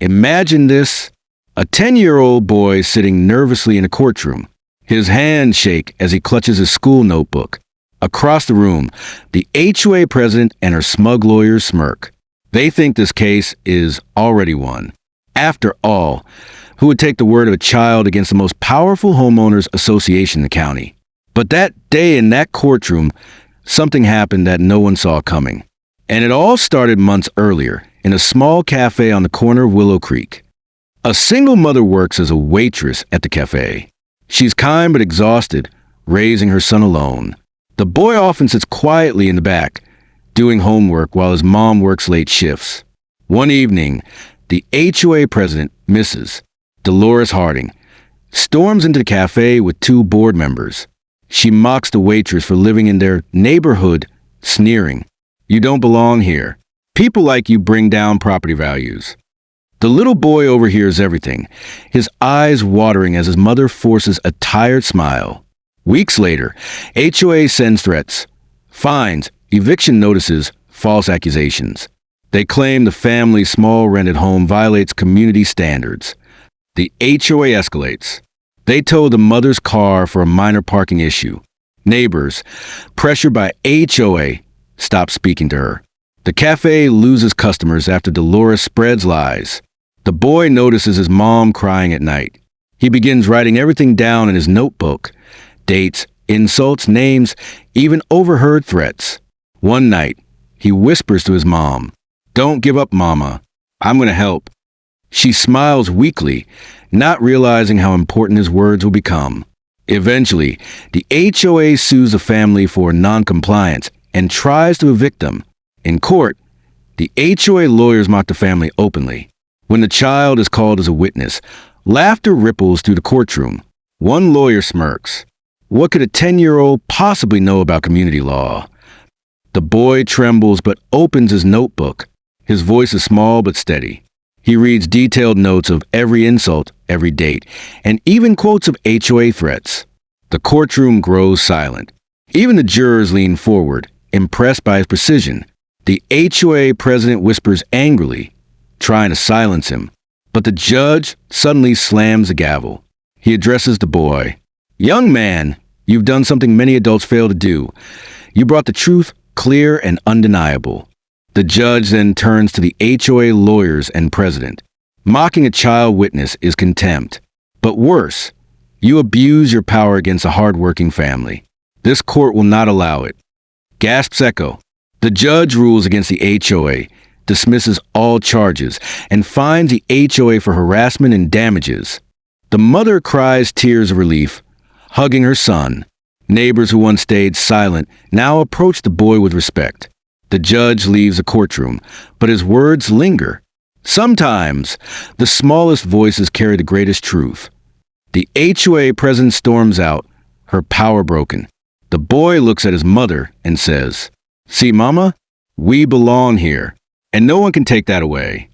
Imagine this: a 10-year-old boy sitting nervously in a courtroom. His hands shake as he clutches his school notebook. Across the room, the HOA president and her smug lawyers smirk. They think this case is already won. After all, who would take the word of a child against the most powerful homeowners association in the county? But that day in that courtroom, something happened that no one saw coming. And it all started months earlier, in a small cafe on the corner of Willow Creek. A single mother works as a waitress at the cafe. She's kind but exhausted, raising her son alone. The boy often sits quietly in the back, doing homework while his mom works late shifts. One evening, the HOA president, Mrs. Dolores Harding, storms into the cafe with two board members. She mocks the waitress for living in their neighborhood, sneering, "You don't belong here. People like you bring down property values." The little boy overhears everything, his eyes watering as his mother forces a tired smile. Weeks later, HOA sends threats, fines, eviction notices, false accusations. They claim the family's small rented home violates community standards. The HOA escalates. They tow the mother's car for a minor parking issue. Neighbors, pressured by HOA, stop speaking to her. The cafe loses customers after Dolores spreads lies. The boy notices his mom crying at night. He begins writing everything down in his notebook: dates, insults, names, even overheard threats. One night, he whispers to his mom, "Don't give up, Mama. I'm going to help." She smiles weakly, not realizing how important his words will become. Eventually, the HOA sues the family for non-compliance and tries to evict them. In court, the HOA lawyers mock the family openly. When the child is called as a witness, laughter ripples through the courtroom. One lawyer smirks. What could a 10-year-old possibly know about community law? The boy trembles but opens his notebook. His voice is small but steady. He reads detailed notes of every insult, every date, and even quotes of HOA threats. The courtroom grows silent. Even the jurors lean forward, impressed by his precision. The HOA president whispers angrily, trying to silence him. But the judge suddenly slams the gavel. He addresses the boy. "Young man, you've done something many adults fail to do. You brought the truth clear and undeniable." The judge then turns to the HOA lawyers and president. Mocking a child witness is contempt. But worse, you abuse your power against a hard-working family. This court will not allow it. Gasps echo. The judge rules against the HOA, dismisses all charges, and fines the HOA for harassment and damages. The mother cries tears of relief, hugging her son. Neighbors who once stayed silent now approach the boy with respect. The judge leaves the courtroom, but his words linger. Sometimes, the smallest voices carry the greatest truth. The HOA president storms out, her power broken. The boy looks at his mother and says, "See, Mama, we belong here, and no one can take that away."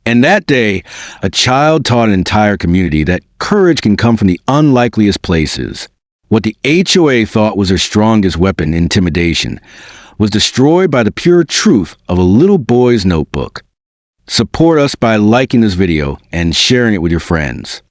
And that day, a child taught an entire community that courage can come from the unlikeliest places. What the HOA thought was their strongest weapon, intimidation, was destroyed by the pure truth of a little boy's notebook. Support us by liking this video and sharing it with your friends.